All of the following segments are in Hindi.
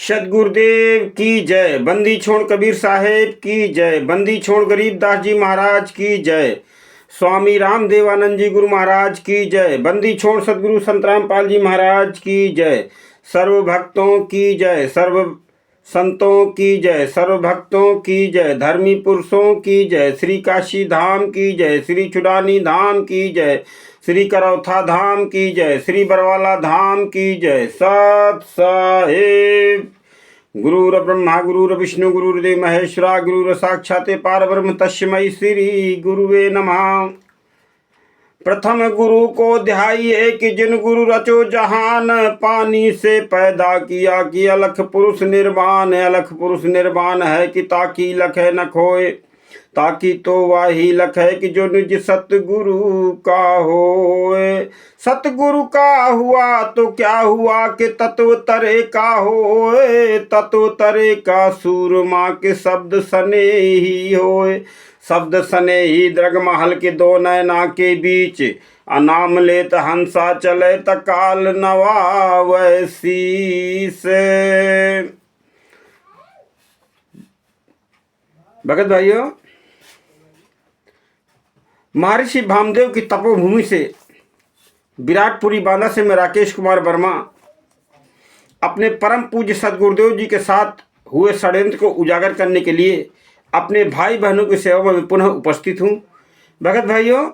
सतगुरुदेव की जय। बंदी छोड़ कबीर साहेब की जय। बंदी छोड़ गरीबदास जी महाराज की जय। स्वामी राम देवानंद जी गुरु महाराज की जय। बंदी छोड़ सतगुरु संत रामपाल जी महाराज की जय। सर्व भक्तों की जय। सर्व संतों की जय। सर्व भक्तों की जय। धर्मी पुरुषों की जय। श्री काशी धाम की जय। श्री चुडानी धाम की जय। श्री करौथा धाम की जय। श्री बरवाला धाम की जय। सत साहेब। गुरुर ब्रह्मा गुरुर विष्णु गुरुर्देव महेश्वरा गुरुर साक्षात् पारब्रह्म तस्मै श्री गुरुवे नमः। प्रथम गुरु को ध्याइए कि जिन गुरु रचो जहान, पानी से पैदा किया कि अलख पुरुष निर्वाण। अलख पुरुष निर्वाण है कि ताकि लख न खोए, ताकि तो वाही लख है कि जो निज सतगुरु का होए। सतगुरु का हुआ तो क्या हुआ कि तत्व तरे का होए। तत्व तरे का सूरमा के शब्द सने ही होए। शब्द सने ही द्रग महल के दो नैना के बीच, अनाम लेत हंसा चले तकाल नवा वैसी से। भगत भाइयों, महर्षि भामदेव की तपोभूमि से, विराटपुरी बांदा से मैं राकेश कुमार वर्मा अपने परम पूज्य सदगुरुदेव जी के साथ हुए षड्यंत्र को उजागर करने के लिए अपने भाई बहनों की सेवा में पुनः उपस्थित हूँ। भगत भाइयों,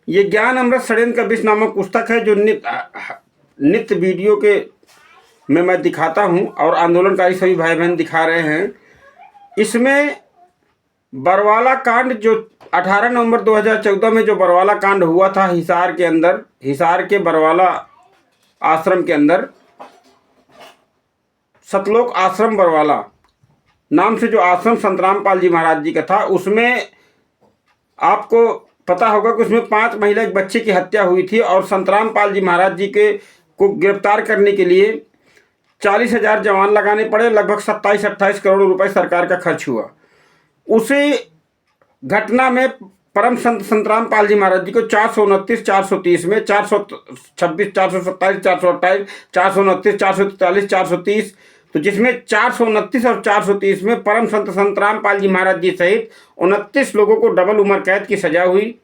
ये ज्ञान अमृत षड्यंत्र का विष नामक पुस्तक है जो नित्य वीडियो के में मैं दिखाता हूँ और आंदोलनकारी सभी भाई बहन दिखा रहे हैं। इसमें बरवाला कांड जो 18 नवंबर 2014 में जो बरवाला कांड हुआ था हिसार के अंदर, हिसार के बरवाला आश्रम के अंदर, सतलोक आश्रम बरवाला नाम से जो आश्रम संत रामपाल जी महाराज जी का था, उसमें आपको पता होगा कि उसमें 5 महिला एक बच्चे की हत्या हुई थी और संत रामपाल जी महाराज जी को गिरफ्तार करने के लिए 40,000 जवान लगाने पड़े। लगभग 27-28 करोड़ रुपए सरकार का खर्च हुआ। उसी घटना में परम संत रामपाल जी महाराज जी को 429, 430 में 426, 427, 428, 429, 443, 430, तो जिसमें 429 और 430 में परम संत रामपाल जी महाराज जी सहित 29 लोगों को डबल उम्र कैद की सजा हुई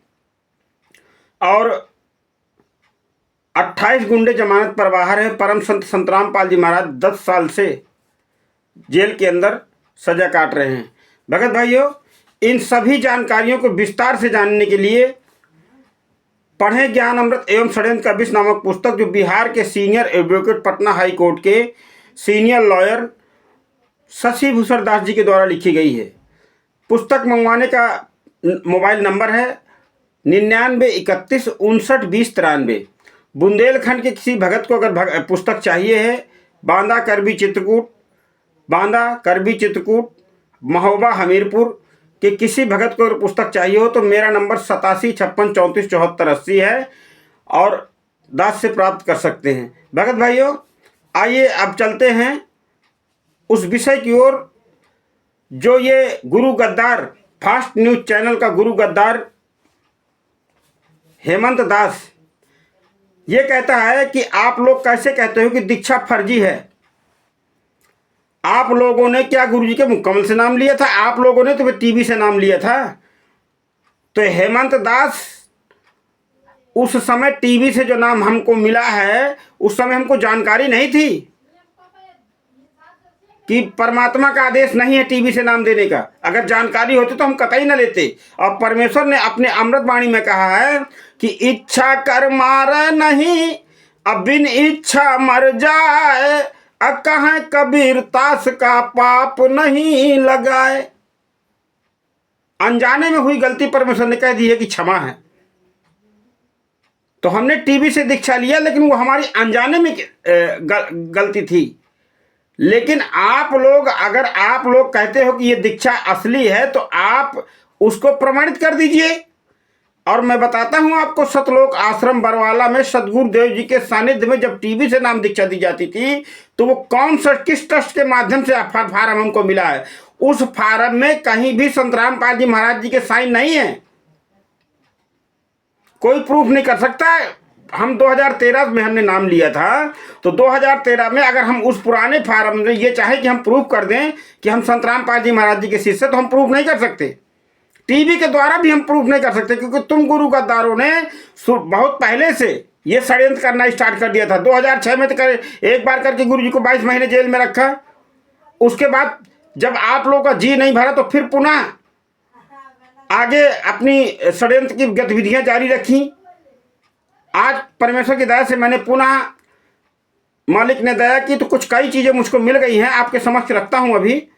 और 28 गुंडे जमानत पर बाहर है। परम संत रामपाल जी महाराज 10 साल से जेल के अंदर सजा काट रहे हैं। भगत भाइयों, इन सभी जानकारियों को विस्तार से जानने के लिए पढ़ें ज्ञान अमृत एवं षड्यंत्र का विष नामक पुस्तक, जो बिहार के senior advocate Patna high court के सीनियर लॉयर शशि भूषण दास जी के द्वारा लिखी गई है। पुस्तक मंगवाने का मोबाइल नंबर है 9931592093। बुंदेलखंड के किसी भगत को अगर पुस्तक चाहिए है, बांदा करबी चित्रकूट महोबा हमीरपुर के किसी भगत को अगर पुस्तक चाहिए हो तो मेरा नंबर 8756347480 है और दास से प्राप्त कर सकते हैं। भगत भाइयों, आइए अब चलते हैं उस विषय की ओर जो ये गुरु गद्दार, फास्ट न्यूज चैनल का गुरु गद्दार हेमंत दास ये कहता है कि आप लोग कैसे कहते हो कि दीक्षा फर्जी है। आप लोगों ने क्या गुरुजी के मुकम्मल से नाम लिया था? आप लोगों ने तो टीवी से नाम लिया था। तो हेमंत दास, उस समय टीवी से जो नाम हमको मिला है, उस समय हमको जानकारी नहीं थी कि परमात्मा का आदेश नहीं है टीवी से नाम देने का। अगर जानकारी होती तो हम कतई न लेते। और परमेश्वर ने अपने अमृत वाणी में कहा है कि इच्छा कर मारे नहीं, अब बिन इच्छा मर जाए, कहें कबीर तास का पाप नहीं लगाए। अनजाने में हुई गलती परमेश्वर ने कह दी है कि क्षमा है। तो हमने टीवी से दीक्षा लिया, लेकिन वो हमारी अनजाने में गलती थी। लेकिन आप लोग, अगर आप लोग कहते हो कि ये दीक्षा असली है तो आप उसको प्रमाणित कर दीजिए। और मैं बताता हूं आपको, सतलोक आश्रम बरवाला में सदगुरुदेव जी के सानिध्य में जब टीवी से नाम दीक्षा दी जाती थी तो वो कौन सा किस ट्रस्ट के माध्यम से फार्म हमको मिला है। उस फार्म में कहीं भी संत रामपाल जी महाराज जी के साइन नहीं है। कोई प्रूफ नहीं कर सकता है हम 2013 में हमने नाम लिया था, तो 2013 में अगर हम उस पुराने फार्म में ये चाहे कि हम प्रूफ कर दें कि हम संत रामपाल जी महाराज जी के शिष्य, तो हम प्रूफ नहीं कर सकते। टीवी के द्वारा भी हम प्रूफ नहीं कर सकते, क्योंकि तुम गुरु गद्दारों ने बहुत पहले से ये षड्यंत्र करना स्टार्ट कर दिया था। 2006 में तो एक बार करके गुरु जी को 22 महीने जेल में रखा। उसके बाद जब आप लोगों का जी नहीं भरा तो फिर पुनः आगे अपनी षड्यंत्र की गतिविधियां जारी रखी। आज परमेश्वर की दया से मैंने पुनः, मालिक ने दया की तो कुछ कई चीज़ें मुझको मिल गई हैं, आपके समक्ष रखता हूं अभी,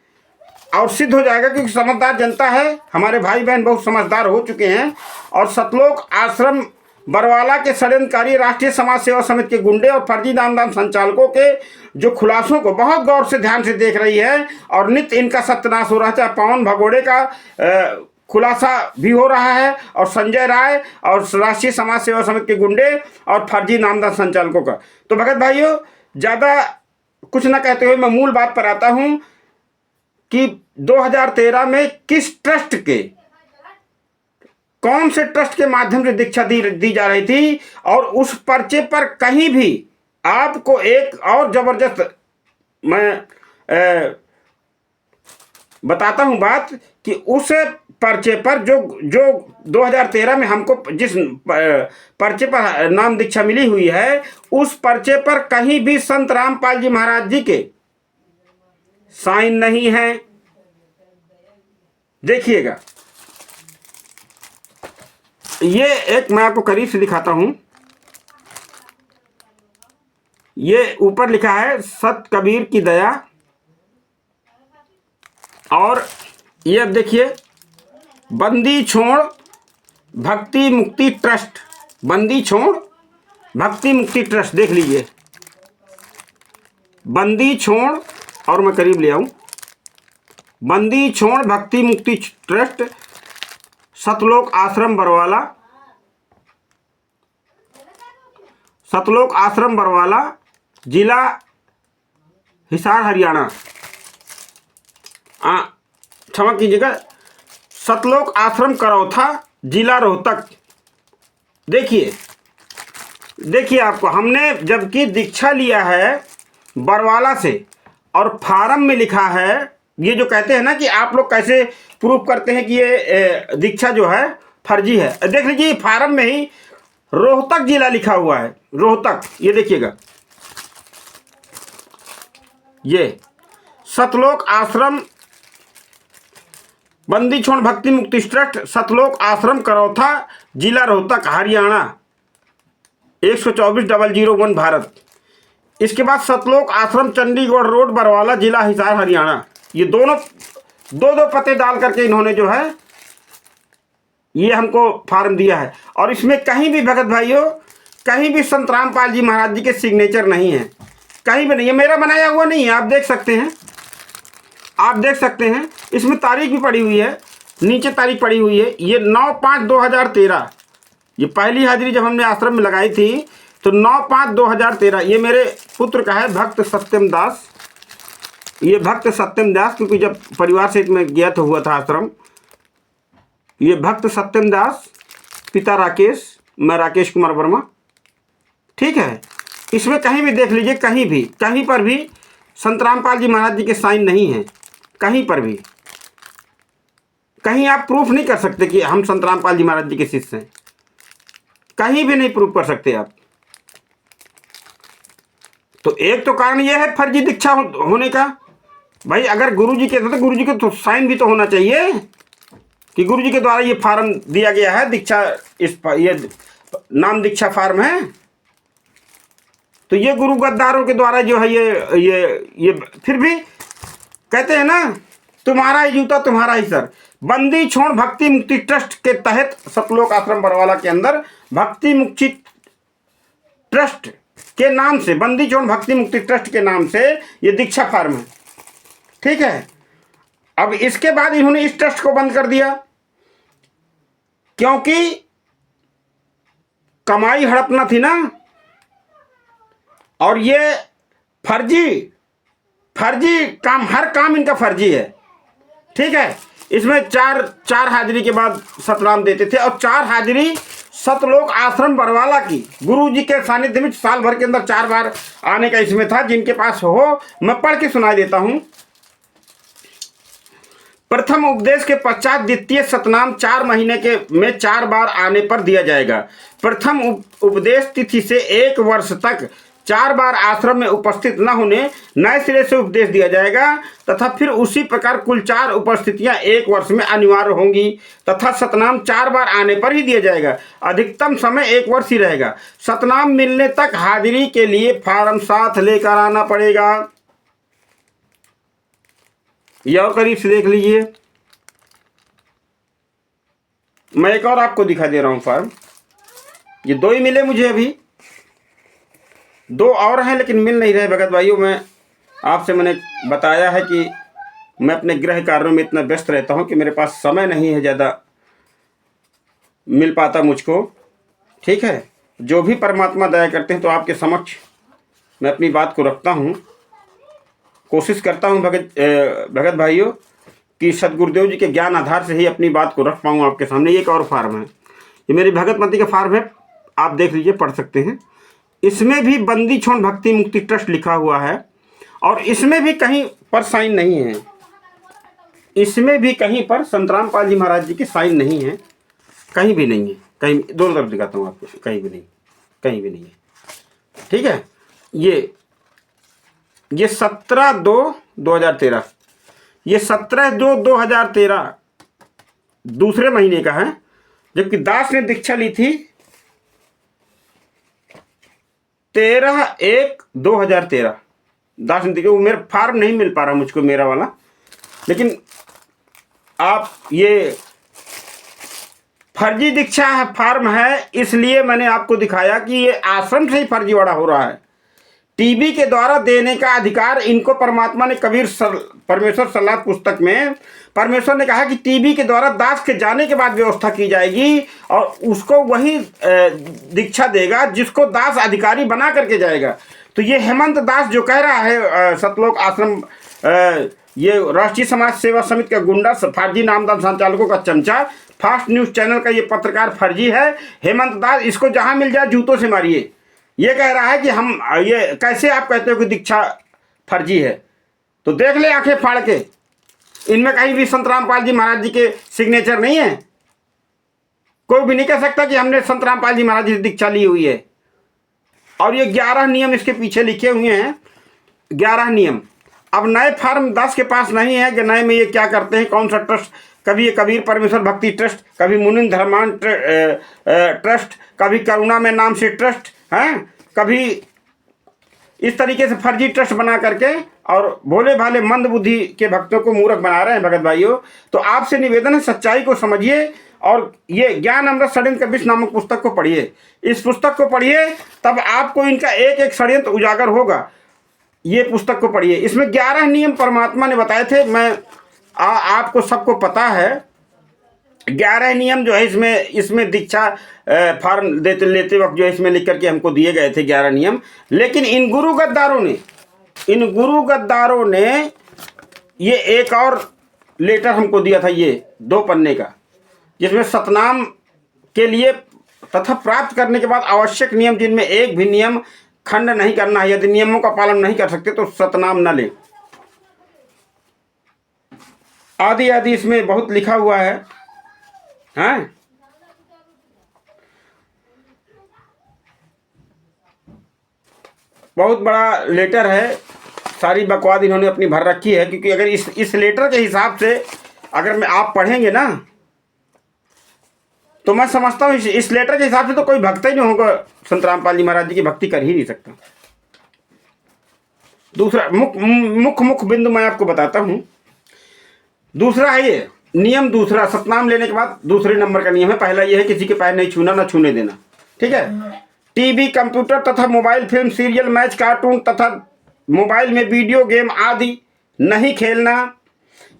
और सिद्ध हो जाएगा, क्योंकि समझदार जनता है, हमारे भाई बहन बहुत समझदार हो चुके हैं। और सतलोक आश्रम बरवाला के षड्यंत्रकारी राष्ट्रीय समाज सेवा समिति के गुंडे और फर्जी नामदान संचालकों के जो खुलासों को बहुत गौर से ध्यान से देख रही है, और नित्य इनका सत्यानाश हो रहा है। चाहे पवन भगोड़े का खुलासा भी हो रहा है, और संजय राय और राष्ट्रीय समाज सेवा समिति के गुंडे और फर्जी नामदान संचालकों का। तो भगत भाइयों, ज़्यादा कुछ ना कहते हुए मैं मूल बात पर आता हूं कि 2013 में किस ट्रस्ट के, कौन से ट्रस्ट के माध्यम से दीक्षा दी जा रही थी, और उस पर्चे पर कहीं भी आपको एक और जबरदस्त मैं बताता हूं बात, कि उस पर्चे पर जो 2013 में हमको जिस पर्चे पर नाम दीक्षा मिली हुई है, उस पर्चे पर कहीं भी संत रामपाल जी महाराज जी के साइन नहीं है। देखिएगा, ये एक मैं आपको करीब से दिखाता हूं। ये ऊपर लिखा है सत कबीर की दया, और ये अब देखिए बंदी छोड़ भक्ति मुक्ति ट्रस्ट, बंदी छोड़ भक्ति मुक्ति ट्रस्ट, देख लीजिए बंदी छोड़, और मैं करीब ले आऊं, बंदी छोड़ भक्ति मुक्ति ट्रस्ट, सतलोक आश्रम बरवाला, सतलोक आश्रम बरवाला, जिला हिसार हरियाणा। क्षमा कीजिएगा, सतलोक आश्रम करौथा, जिला रोहतक। देखिए आपको हमने जबकि दीक्षा लिया है बरवाला से, और फार्म में लिखा है, ये जो कहते हैं ना कि आप लोग कैसे प्रूफ करते हैं कि ये दीक्षा जो है फर्जी है, देख लीजिए फार्म में ही रोहतक जिला लिखा हुआ है, रोहतक। ये देखिएगा, ये सतलोक आश्रम बंदी छोड़ भक्ति मुक्ति ट्रस्ट, सतलोक आश्रम करौथा, जिला रोहतक हरियाणा 124,001 भारत। इसके बाद सतलोक आश्रम चंडीगढ़ रोड बरवाला, जिला हिसार हरियाणा। ये दोनों दो पते डाल करके इन्होंने जो है ये हमको फार्म दिया है, और इसमें कहीं भी भगत भाइयों, कहीं भी संत रामपाल जी महाराज जी के सिग्नेचर नहीं है, कहीं भी नहीं है। मेरा बनाया हुआ नहीं है, आप देख सकते हैं, आप देख सकते हैं। इसमें तारीख भी पड़ी हुई है, नीचे तारीख पड़ी हुई है, ये 9/5/2013। ये पहली हाजिरी जब हमने आश्रम में लगाई थी तो 9/5/2013। ये मेरे पुत्र का है, भक्त सत्यम दास। ये भक्त सत्यम दास, क्योंकि जब परिवार से मैं गया तो हुआ था आश्रम। ये भक्त सत्यम दास, पिता राकेश, मैं राकेश कुमार वर्मा। ठीक है, इसमें कहीं भी देख लीजिए, कहीं पर भी संत रामपाल जी महाराज जी के साइन नहीं है, कहीं पर भी। कहीं आप प्रूफ नहीं कर सकते कि हम संत रामपाल जी महाराज जी के शिष्य हैं, कहीं भी नहीं प्रूफ कर सकते आप। तो एक तो कारण यह है फर्जी दीक्षा होने का। भाई अगर गुरुजी के, तो गुरुजी के तो साइन भी तो होना चाहिए कि गुरुजी के द्वारा ये फार्म दिया गया है दीक्षा, ये नाम दीक्षा फार्म है। तो ये गुरु गद्दारों के द्वारा जो है ये फिर भी कहते हैं ना, तुम्हारा ही जूता तुम्हारा ही सर। बंदी छोड़ भक्ति मुक्ति ट्रस्ट के तहत सतलोक आश्रम बरवाला के अंदर भक्ति मुक्ति ट्रस्ट के नाम से, बंदी छोड़ भक्ति मुक्ति ट्रस्ट के नाम से ये दीक्षा फार्म है। ठीक है, अब इसके बाद इन्होंने इस ट्रस्ट को बंद कर दिया, क्योंकि कमाई हड़पना थी ना, और ये फर्जी काम, हर काम इनका फर्जी है। ठीक है, इसमें चार हाजिरी के बाद सतनाम देते थे, और 4 हाजिरी सतलोक आश्रम बरवाला की गुरु जी के सानिध्य में साल भर के अंदर 4 बार आने का इसमें था। जिनके पास हो मैं पढ़ के सुना देता हूं। प्रथम उपदेश के पश्चात द्वितीय सतनाम 4 महीने के में 4 बार आने पर दिया जाएगा। प्रथम उपदेश तिथि से 1 वर्ष तक 4 बार आश्रम में उपस्थित न होने नए सिरे से उपदेश दिया जाएगा तथा फिर उसी प्रकार कुल 4 उपस्थितियां 1 वर्ष में अनिवार्य होंगी तथा सतनाम 4 बार आने पर ही दिया जाएगा। अधिकतम समय 1 वर्ष ही रहेगा। सतनाम मिलने तक हाजिरी के लिए फार्म साथ लेकर आना पड़ेगा। यह और करीब से देख लीजिए। मैं एक और आपको दिखा दे रहा हूं फार्म। ये 2 ही मिले मुझे, अभी 2 और हैं लेकिन मिल नहीं रहे भगत भाइयों। मैं आपसे मैंने बताया है कि मैं अपने गृह कार्यों में इतना व्यस्त रहता हूं कि मेरे पास समय नहीं है ज़्यादा मिल पाता मुझको। ठीक है, जो भी परमात्मा दया करते हैं तो आपके समक्ष मैं अपनी बात को रखता हूं। कोशिश करता हूं भगत भाइयों कि सदगुरुदेव जी के ज्ञान आधार से ही अपनी बात को रख पाऊँ आपके सामने। एक और फार्म है, ये मेरी भगतमती का फार्म है, आप देख लीजिए, पढ़ सकते हैं। इसमें भी बंदी छोड़ भक्ति मुक्ति ट्रस्ट लिखा हुआ है और इसमें भी कहीं पर साइन नहीं है। इसमें भी कहीं पर संतराम पाल जी महाराज जी की साइन नहीं है, कहीं भी नहीं है। कहीं दोनों तरफ दिखाता हूँ आपको, कहीं भी नहीं, कहीं भी नहीं है। ठीक है, ये 17/2/2013, ये 17/2/2013 दूसरे महीने का है, जबकि दास ने दीक्षा ली थी 13/1/2013। दास ने दीक्षा, वो मेरा फार्म नहीं मिल पा रहा मुझको, मेरा वाला, लेकिन आप ये फर्जी दीक्षा है, फार्म है, इसलिए मैंने आपको दिखाया कि ये आश्रम से ही फर्जीवाड़ा हो रहा है। टीबी के द्वारा देने का अधिकार इनको परमात्मा ने परमेश्वर सलाह पुस्तक में परमेश्वर ने कहा कि टीबी के द्वारा दास के जाने के बाद व्यवस्था की जाएगी और उसको वही दीक्षा देगा जिसको दास अधिकारी बना करके जाएगा। तो ये हेमंत दास जो कह रहा है सतलोक आश्रम, ये राष्ट्रीय समाज सेवा समिति का गुंडा, फर्जी नामदान संचालकों का चमचा, फास्ट न्यूज चैनल का ये पत्रकार फर्जी है हेमंत दास। इसको जहां मिल जाए जूतों से मारिए। ये कह रहा है कि हम, ये कैसे आप कहते हो कि दीक्षा फर्जी है? तो देख ले आंखें फाड़ के, इनमें कहीं भी संत रामपाल जी महाराज जी के सिग्नेचर नहीं है। कोई भी नहीं कह सकता कि हमने संत रामपाल जी महाराज जी से दीक्षा ली हुई है। और ये 11 नियम इसके पीछे लिखे हुए हैं, 11 नियम। अब नए फार्म दास के पास नहीं है कि नए में ये क्या करते हैं, कौन सा ट्रस्ट, कभी ये कबीर परमेश्वर भक्ति ट्रस्ट, कभी मुनिंद धर्मान ट्रस्ट, कभी करुणा में नाम से ट्रस्ट हैं, कभी इस तरीके से फर्जी ट्रस्ट बना करके और भोले भाले मंद बुद्धि के भक्तों को मूर्ख बना रहे हैं भगत भाइयों। तो आपसे निवेदन है, सच्चाई को समझिए और ये ज्ञान अमृत षड्यंत्र कबीर नामक पुस्तक को पढ़िए। इस पुस्तक को पढ़िए तब आपको इनका एक एक षड्यंत्र उजागर होगा। ये पुस्तक को पढ़िए, इसमें 11 नियम परमात्मा ने बताए थे। मैं आपको सबको पता है 11 नियम जो है इसमें दीक्षा फॉर्म लेते वक्त जो है इसमें लिख करके हमको दिए गए थे 11 नियम। लेकिन इन गुरु गद्दारों ने ये एक और लेटर हमको दिया था, ये 2 पन्ने का, जिसमें सतनाम के लिए तथा प्राप्त करने के बाद आवश्यक नियम, जिनमें एक भी नियम खंड नहीं करना है। यदि नियमों का पालन नहीं कर सकते तो सतनाम न लें, आदि आदि इसमें बहुत लिखा हुआ है। हाँ, बहुत बड़ा लेटर है, सारी बकवाद इन्होंने अपनी भर रखी है। क्योंकि अगर इस लेटर के हिसाब से अगर आप पढ़ेंगे ना, तो मैं समझता हूँ इस लेटर के हिसाब से तो कोई भक्त ही नहीं होगा, संत रामपाल जी महाराज जी की भक्ति कर ही नहीं सकता। दूसरा मुख्य बिंदु मैं आपको बताता हूँ। दूसरा है ये नियम, दूसरा सतनाम लेने के बाद दूसरे नंबर का नियम है। पहला ये है किसी के पैर नहीं छूना, ना छूने देना। ठीक है, टीवी, कंप्यूटर तथा mobile, film, serial, match, cartoon तथा मोबाइल में वीडियो गेम आदि नहीं खेलना।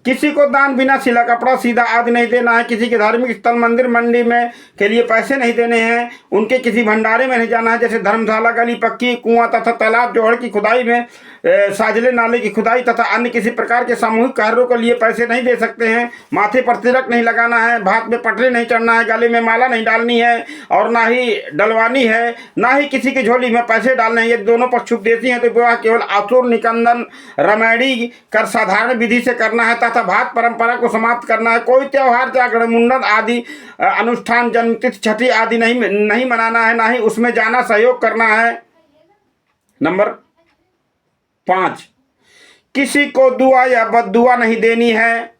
किसी को दान, बिना सिला कपड़ा, सीधा आदि नहीं देना है। किसी के धार्मिक स्थल, मंदिर, मंडी में के लिए पैसे नहीं देने हैं। उनके किसी भंडारे में नहीं जाना है, जैसे धर्मशाला, गली पक्की, कुआं तथा तालाब, जोहड़ की खुदाई में साजले नाले की खुदाई तथा अन्य किसी प्रकार के सामूहिक कार्यों के लिए पैसे नहीं दे सकते हैं। माथे पर तिलक नहीं लगाना है, भात में पटरी नहीं चढ़ना है, गले में माला नहीं डालनी है और ना ही डलवानी है, ना ही किसी की झोली में पैसे डालने हैं। यदि दोनों पक्ष उपदेशी हैं तो विवाह केवल आसुर निकंदन रमैणी कर साधारण विधि से करना है तथा भात परंपरा को समाप्त करना है। कोई त्योहार जागरण मुंडन आदि अनुष्ठान जन्मतिथि छठी आदि नहीं मनाना है, ना ही उसमें जाना सहयोग करना है। नंबर 5, किसी को दुआ या बद्दुआ नहीं देनी है।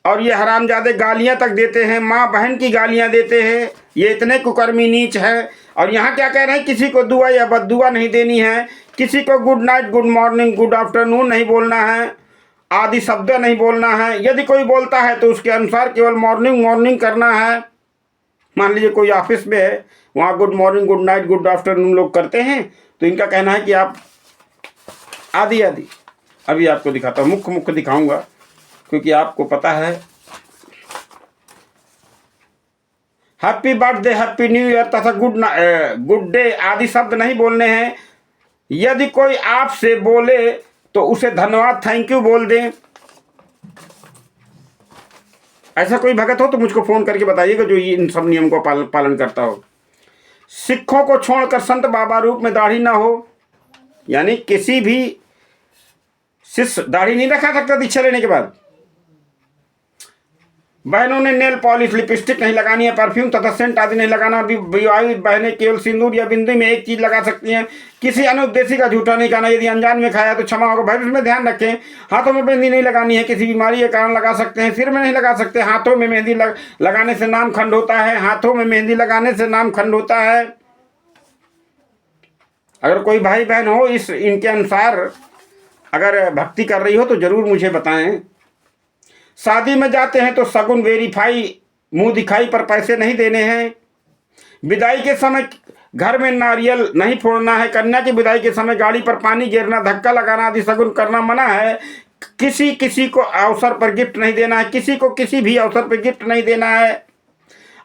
और ये हरामजादे गालियां तक देते हैं, माँ बहन की गालियां देते हैं, ये इतने कुकर्मी नीच है। और यहाँ क्या कह रहे हैं, किसी को दुआ या बद्दुआ नहीं देनी है, किसी को good night, good morning, good afternoon नहीं बोलना है, आदि शब्द नहीं बोलना है। यदि कोई बोलता है तो उसके अनुसार केवल मॉर्निंग मॉर्निंग करना है। मान लीजिए कोई ऑफिस में है, वहाँ good morning, good night, good afternoon लोग करते हैं, तो इनका कहना है कि आप आदि आदि। अभी आपको दिखाता हूँ, मुख्य दिखाऊंगा क्योंकि आपको पता है। Happy birthday, happy new year तथा गुड डे आदि शब्द नहीं बोलने हैं। यदि कोई आपसे बोले तो उसे धन्यवाद, थैंक यू बोल दें। ऐसा कोई भगत हो तो मुझको फोन करके बताइएगा जो इन सब नियम को पालन करता हो। सिखों को छोड़कर संत बाबा रूप में दाढ़ी ना हो, यानी किसी भी शिष्य दाढ़ी नहीं रखा सकता दीक्षा लेने के बाद। बहनों ने नेल पॉलिश, लिपस्टिक नहीं लगानी है, परफ्यूम तथा सेंट आदि नहीं लगाना। विवाहित बहनें केवल सिंदूर या बिंदी में एक चीज लगा सकती हैं। किसी अनुद्देशी का झूठा नहीं खाना, यदि अनजान में खाया तो क्षमा होगा। भविष्य में ध्यान रखें, हाथों में मेहंदी नहीं लगानी है, किसी बीमारी के कारण लगा सकते हैं। सिर में नहीं लगा सकते, हाथों में मेहंदी लगाने से नाम खंड होता है। हाथों में मेहंदी लगाने से नाम खंड होता है। अगर कोई भाई बहन हो इनके अनुसार अगर भक्ति कर रही हो तो जरूर मुझे बताएं। शादी में जाते हैं तो शगुन वेरीफाई, मुंह दिखाई पर पैसे नहीं देने हैं। विदाई के समय घर में नारियल नहीं फोड़ना है। कन्या की विदाई के समय गाड़ी पर पानी गिरना, धक्का लगाना आदि शगुन करना मना है। किसी को अवसर पर गिफ्ट नहीं देना है, किसी को किसी भी अवसर पर गिफ्ट नहीं देना है।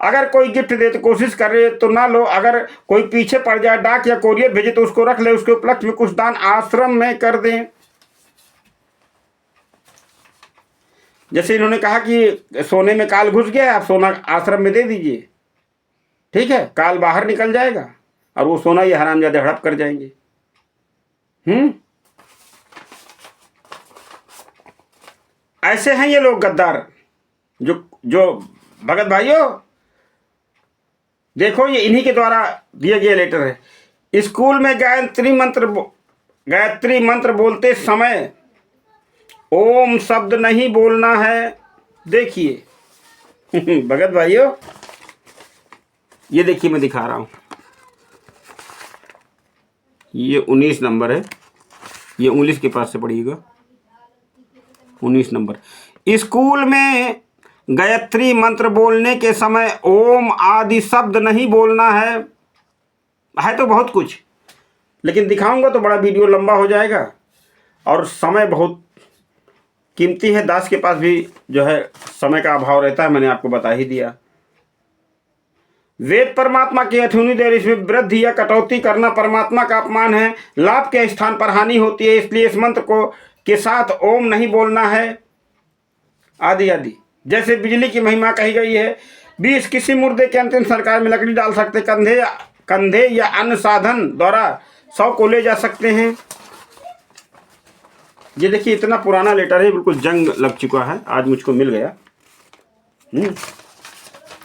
अगर कोई गिफ्ट दे तो कोशिश करे तो ना लो। अगर कोई पीछे पड़ जाए, डाक या कोरियर भेजे तो उसको रख ले। उसके उपलक्ष्य में कुछ दान आश्रम में कर दें। जैसे इन्होंने कहा कि सोने में काल घुस गया, आप सोना आश्रम में दे दीजिए, ठीक है, काल बाहर निकल जाएगा और वो सोना ये हरामजादे हड़प कर जाएंगे। ऐसे हैं ये लोग गद्दार। जो भगत भाइयों देखो, ये इन्हीं के द्वारा दिया गया लेटर है। स्कूल में गायत्री मंत्र बोलते समय ओम शब्द नहीं बोलना है। देखिए भगत भाइयों, ये देखिए मैं दिखा रहा हूं, ये 19 नंबर है, ये 19 के पास से पढ़िएगा। 19 नंबर, स्कूल में गायत्री मंत्र बोलने के समय ओम आदि शब्द नहीं बोलना है तो बहुत कुछ, लेकिन दिखाऊंगा तो बड़ा वीडियो लंबा हो जाएगा और समय बहुत कीमती है। दास के पास भी जो है समय का अभाव रहता है, मैंने आपको बता ही दिया। वेद परमात्मा की अठुनी देर, इसमें वृद्धि या कटौती करना परमात्मा का अपमान है। लाभ के स्थान पर हानि होती है, इसलिए इस मंत्र को के साथ ओम नहीं बोलना है आदि आदि। जैसे बिजली की महिमा कही गई है। 20 किसी मुर्दे के अंतिम संस्कार में लकड़ी डाल सकते, कंधे या अन्य साधन द्वारा 100 को ले जा सकते हैं। ये देखिए इतना पुराना लेटर है, बिल्कुल जंग लग चुका है, आज मुझको मिल गया।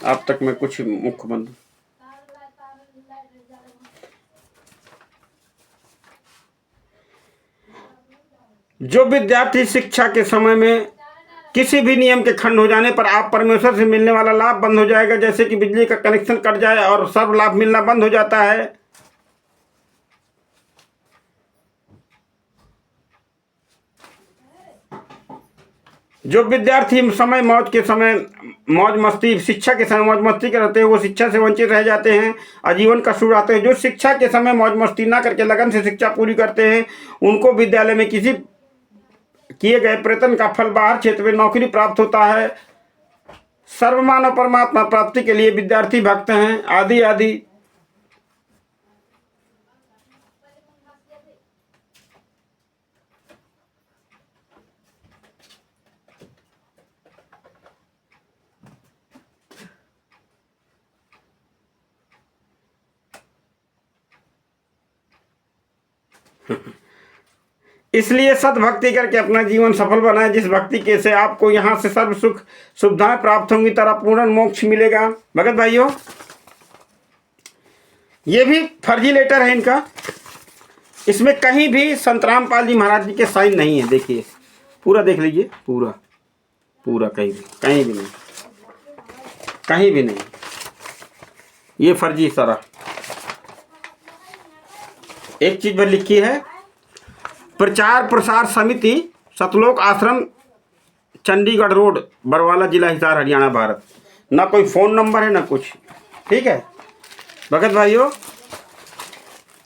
अब तक मैं कुछ मुख्य बंद। जो विद्यार्थी शिक्षा के समय में किसी भी नियम के खंड हो जाने पर आप परमेश्वर से मिलने वाला लाभ बंद हो जाएगा, जैसे कि बिजली का कनेक्शन कट जाए और सर्व लाभ मिलना बंद हो जाता है। जो विद्यार्थी समय मौज मस्ती शिक्षा के समय मौज मस्ती करते हैं, वो शिक्षा से वंचित रह जाते हैं, आजीवन कष्ट उड़ाते हैं। जो शिक्षा के समय मौज मस्ती ना करके लगन से शिक्षा पूरी करते हैं, उनको विद्यालय में किसी किए गए प्रयत्न का फल बाहर क्षेत्र में नौकरी प्राप्त होता है। सर्वमानव परमात्मा प्राप्ति के लिए विद्यार्थी भक्त हैं आदि आदि। इसलिए सद्भक्ति करके अपना जीवन सफल बनाए, जिस भक्ति के से आपको यहाँ से सर्व सुख सुविधाएं प्राप्त होंगी, तरह पूर्ण मोक्ष मिलेगा। भगत भाइयों, ये भी फर्जी लेटर है इनका, इसमें कहीं भी संत रामपाल जी महाराज जी के साइन नहीं है। देखिए पूरा देख लीजिए, पूरा पूरा कहीं भी नहीं, कहीं भी नहीं, ये फर्जी सारा। एक चीज पर लिखी है, प्रचार प्रसार समिति, सतलोक आश्रम, चंडीगढ़ रोड, बरवाला, जिला हिसार, हरियाणा, भारत। ना कोई फ़ोन नंबर है ना कुछ। ठीक है भगत भाइयों,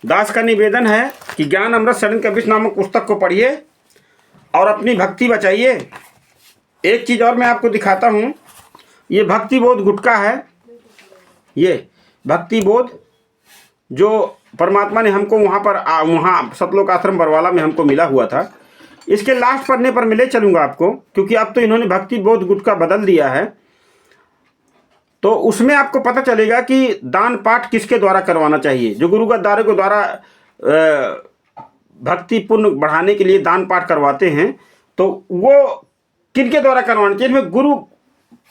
दास का निवेदन है कि ज्ञान अमृत शरण कबीर नामक पुस्तक को पढ़िए और अपनी भक्ति बचाइए। एक चीज़ और मैं आपको दिखाता हूँ, ये भक्ति बोध गुटका है। ये भक्ति बोध जो परमात्मा ने हमको वहाँ सतलोक आश्रम बरवाला में हमको मिला हुआ था, इसके लास्ट पढ़ने पर मैं ले चलूँगा आपको, क्योंकि अब तो इन्होंने भक्ति बोध गुटका बदल दिया है। तो उसमें आपको पता चलेगा कि दान पाठ किसके द्वारा करवाना चाहिए। जो गुरु गद्दारों के द्वारा भक्ति पुण्य बढ़ाने के लिए दान पाठ करवाते हैं, तो वो किनके द्वारा करवाना चाहिए। इसमें गुरु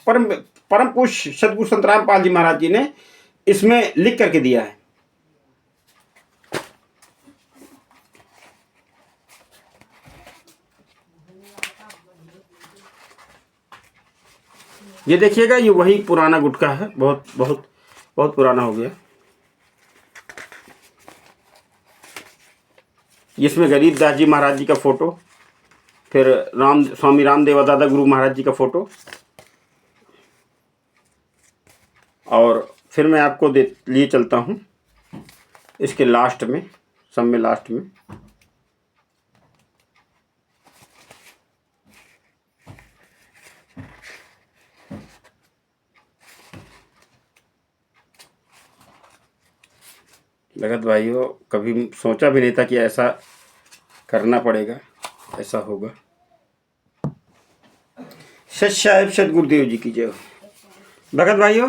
परम पुरुष सदगुरु संत रामपाल जी महाराज जी ने इसमें लिख करके दिया है। ये देखिएगा, ये वही पुराना गुटका है, बहुत बहुत बहुत पुराना हो गया। इसमें गरीबदास जी महाराज जी का फोटो, फिर स्वामी रामदेव दादा गुरु महाराज जी का फोटो, और फिर मैं आपको लिए चलता हूँ इसके लास्ट में, सब में लास्ट में। भगत भाइयों, कभी सोचा भी नहीं था कि ऐसा करना पड़ेगा, ऐसा होगा। सच साहिब सदगुरुदेव जी की जय। भगत भाइयों,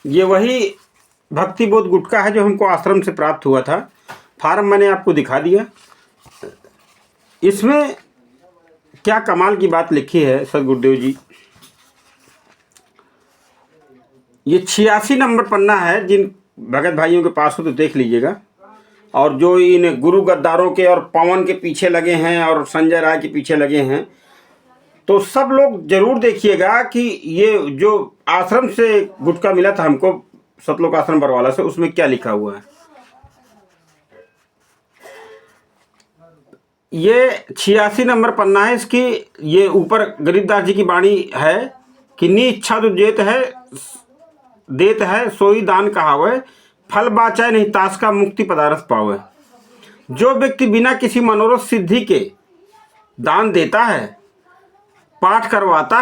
ये वही भक्ति बोध गुटका है जो हमको आश्रम से प्राप्त हुआ था। फार्म मैंने आपको दिखा दिया। इसमें क्या कमाल की बात लिखी है सदगुरुदेव जी। ये 86 नंबर पन्ना है, जिन भगत भाइयों के पास हो तो देख लीजिएगा। और जो इन गुरु गद्दारों के और पवन के पीछे लगे हैं और संजय राय के पीछे लगे हैं, तो सब लोग जरूर देखिएगा कि ये जो आश्रम से गुटका मिला था हमको सतलोक आश्रम बरवाला से, उसमें क्या लिखा हुआ है। ये 86 नंबर पन्ना है इसकी। ये ऊपर गरीबदास जी की वाणी है कि नी इच्छा तो देत है सोई दान कहावे, फल बाचाए नहीं ताश का मुक्ति पदारथ पावे। जो व्यक्ति बिना किसी मनोरथ सिद्धि के दान देता है, पाठ करवाता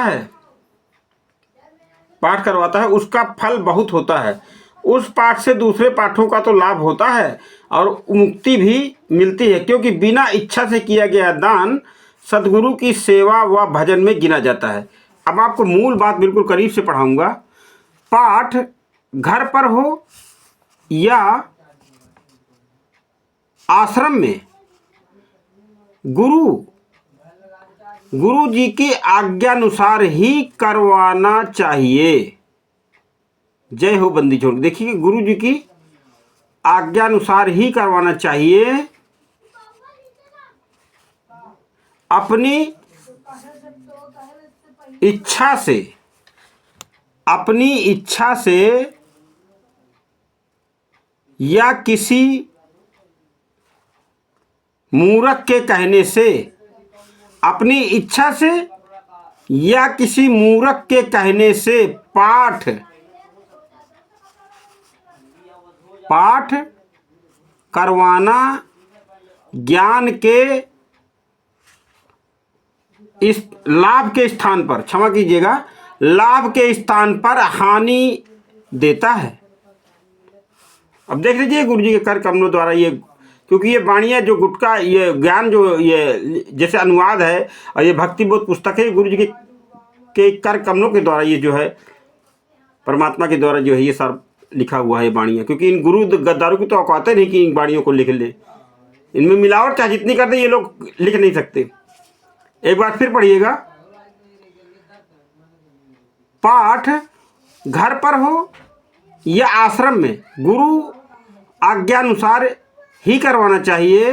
है, उसका फल बहुत होता है। उस पाठ से दूसरे पाठों का तो लाभ होता है और मुक्ति भी मिलती है, क्योंकि बिना इच्छा से किया गया दान सदगुरु की सेवा व भजन में गिना जाता है। अब आपको मूल बात बिल्कुल करीब से पढ़ाऊंगा। पाठ घर पर हो या आश्रम में, गुरु जी की आज्ञानुसार ही करवाना चाहिए। जय हो बंदी छोड़। देखिए, गुरु जी की आज्ञानुसार ही करवाना चाहिए। अपनी इच्छा से या किसी मूर्ख के कहने से, अपनी इच्छा से या किसी मूर्ख के कहने से पाठ करवाना ज्ञान के इस लाभ के स्थान पर, क्षमा कीजिएगा, लाभ के स्थान पर हानि देता है। अब देख लीजिए गुरु जी के कर कमलों द्वारा, ये क्योंकि ये वाणियाँ जो गुटका, ये ज्ञान जो ये जैसे अनुवाद है और ये भक्ति बोध पुस्तक है, गुरु जी के कर कमलों के द्वारा ये जो है परमात्मा के द्वारा जो है ये सब लिखा हुआ है वाणियाँ। क्योंकि इन गुरु गद्दारों की तो औकात नहीं कि इन वाणियों को लिख ले। इनमें मिलावट चाहे जितनी कर दे ये लोग लिख नहीं सकते। एक बार फिर पढ़िएगा, पाठ घर पर हो या आश्रम में गुरु आज्ञानुसार ही करवाना चाहिए।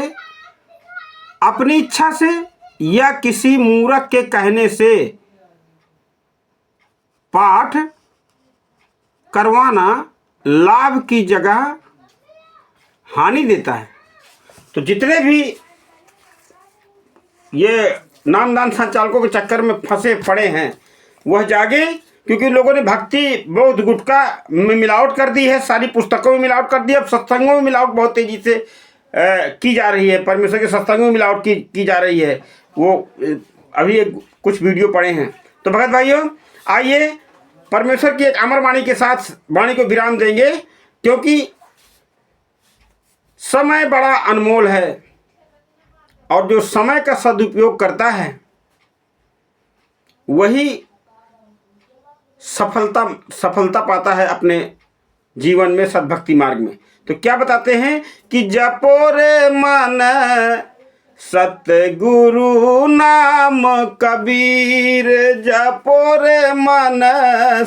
अपनी इच्छा से या किसी मूर्ख के कहने से पाठ करवाना लाभ की जगह हानि देता है। तो जितने भी ये नामदान संचालकों के चक्कर में फंसे पड़े हैं वह जागे, क्योंकि लोगों ने भक्ति बहुत गुटखा में मिलावट कर दी है, सारी पुस्तकों में मिलावट कर दी। अब सत्संगों में मिलावट बहुत तेजी से की जा रही है, परमेश्वर के सत्संगों में मिलावट की जा रही है। वो अभी कुछ वीडियो पड़े हैं। तो भगत भाइयों, आइए परमेश्वर की एक अमर वाणी के साथ वाणी को विराम देंगे, क्योंकि समय बड़ा अनमोल है और जो समय का सदुपयोग करता है वही सफलता पाता है अपने जीवन में, सद्भक्ति मार्ग में। तो क्या बताते हैं कि जपो रे मन सतगुरु नाम कबीर, जपो रे मन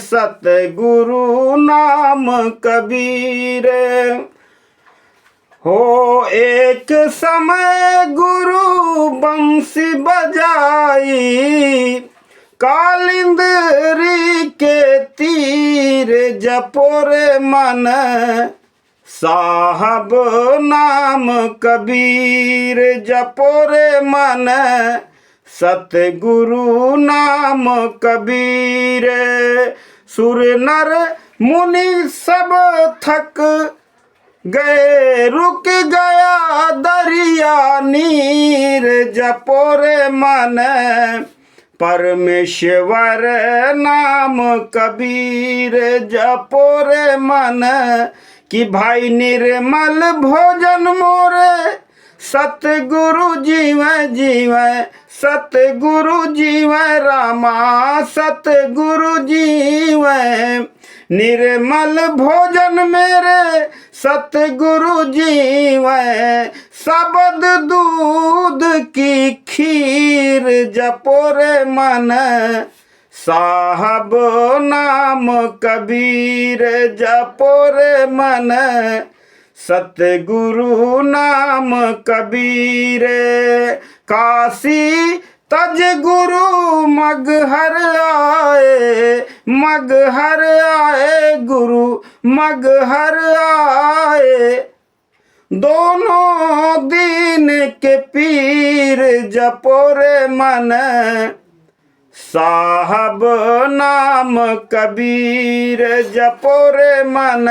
सतगुरु नाम कबीर। हो एक समय गुरु बंसी बजाई, कालिंदरी के तीर, जपो रे मन साहब नाम कबीर, जपो रे मन सतगुरु नाम कबीर। सुर नर मुनि सब थक गए, रुक गया दरिया नीर, जपो रे मन परमेश्वर नाम कबीर, जपो रे मन कि भाई निर्मल भोजन मोरे सतगुरु जीवै जीवै, सतगुरु जीवै रामा सतगुरु जीवै। निर्मल भोजन मेरे सतगुरु जीवै, शब्द दूध की खीर, जपो रे मन साहब नाम कबीर, जपो रे मन सतगुरु नाम कबीर। काशी तज गुरु मगहर आए, मगहर आए गुरु मगहर आए, दोनों दीन के पीर, जपो रे मन साहब नाम कबीर, जपो रे मन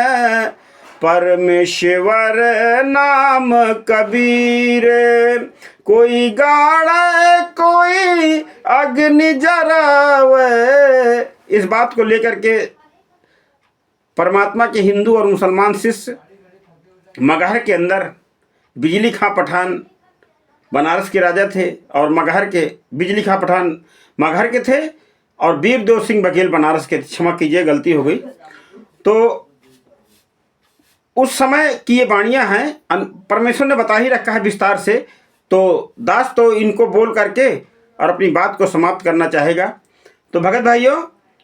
परमेश्वर नाम कबीर। कोई गाड़े कोई अग्नि जरावे, इस बात को लेकर के परमात्मा के हिंदू और मुसलमान शिष्य मगहर के अंदर बिजली खां पठान बनारस के राजा थे और मगहर के बिजली खां पठान मगहर के थे और वीर देव सिंह बघेल बनारस के, क्षमा कीजिए गलती हो गई। तो उस समय की ये वाणियाँ हैं, परमेश्वर ने बता ही रखा है विस्तार से। तो दास तो इनको बोल करके और अपनी बात को समाप्त करना चाहेगा। तो भगत भाइयों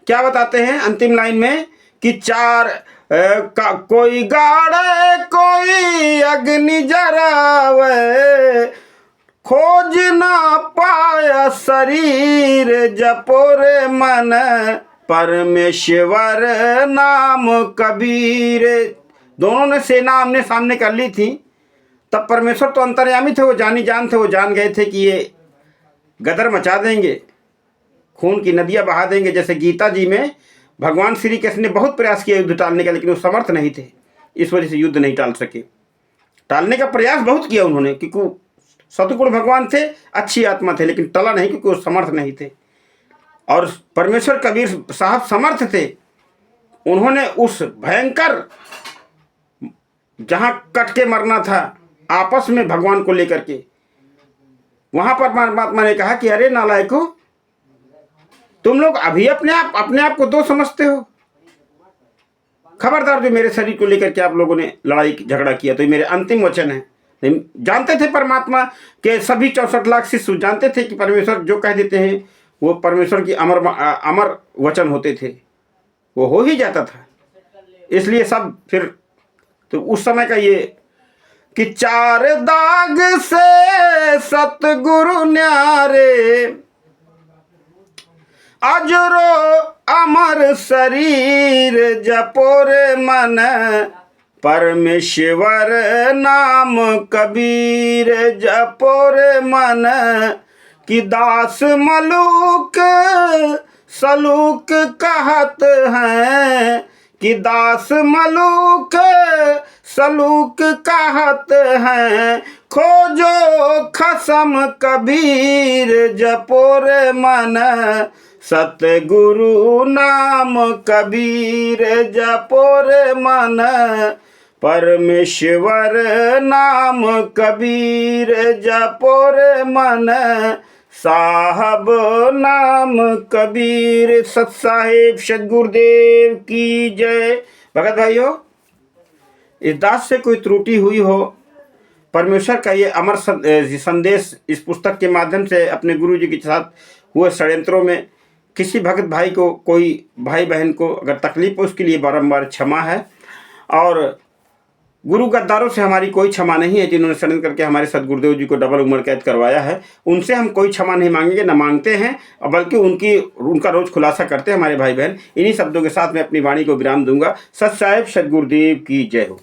क्या बताते हैं अंतिम लाइन में कि कोई गाड़े कोई अग्नि जरावे, खोज ना पाया शरीर, जपो रे मन परमेश्वर नाम कबीर। दोनों ने सेना आमने सामने कर ली थी, तब परमेश्वर तो अंतर्यामी थे, वो जानी जान थे, वो जान गए थे कि ये गदर मचा देंगे, खून की नदियां बहा देंगे। जैसे गीता जी में भगवान श्री कृष्ण ने बहुत प्रयास किया युद्ध टालने का, लेकिन वो समर्थ नहीं थे, इस वजह से युद्ध नहीं टाल सके। टालने का प्रयास बहुत किया उन्होंने, क्योंकि सतगुण भगवान थे, अच्छी आत्मा थे, लेकिन टला नहीं क्योंकि वो समर्थ नहीं थे। और परमेश्वर कबीर साहब समर्थ थे, उन्होंने उस भयंकर जहां कट के मरना था आपस में भगवान को लेकर के, वहां पर परमात्मा ने कहा कि अरे नालायको, तुम लोग अभी अपने आप को दो समझते हो, खबरदार जो मेरे शरीर को लेकर के आप लोगों ने लड़ाई झगड़ा किया। तो ये मेरे अंतिम वचन है, नहीं जानते थे परमात्मा के सभी 64 लाख शिष्य जानते थे कि परमेश्वर जो कह देते हैं वो परमेश्वर की अमर वचन होते थे, वो हो ही जाता था। इसलिए सब फिर तो उस समय का ये कि चार दाग से सतगुरु न्यारे, अजरो अमर शरीर जपोरे मन, परमेश्वर नाम कबीर जपोरे मन, कि दास मलूक सलूक कहत हैं, कि दास मलूक सलूक कहत हैं, खोजो खसम कबीर जपोरे मन, सतगुरु नाम कबीर जपोरे मन, परमेश्वर नाम कबीर जपोरे मन, साहब नाम कबीर। सत साहेब सतगुरुदेव की जय। भगत भाइयों, इस दास से कोई त्रुटि हुई हो, परमेश्वर का ये अमर संदेश इस पुस्तक के माध्यम से अपने गुरु जी के साथ हुए षड्यंत्रों में किसी भगत भाई को, कोई भाई बहन को अगर तकलीफ हो, उसके लिए बारंबार क्षमा है। और गुरु गद्दारों से हमारी कोई क्षमा नहीं है, जिन्होंने षड्यंत्र करके हमारे सदगुरुदेव जी को डबल उम्र कैद करवाया है। उनसे हम कोई क्षमा नहीं मांगेंगे, न मांगते हैं, बल्कि उनका रोज खुलासा करते हैं हमारे भाई बहन। इन्हीं शब्दों के साथ मैं अपनी वाणी को विराम दूंगा। सत साहेब सदगुरुदेव की जय हो।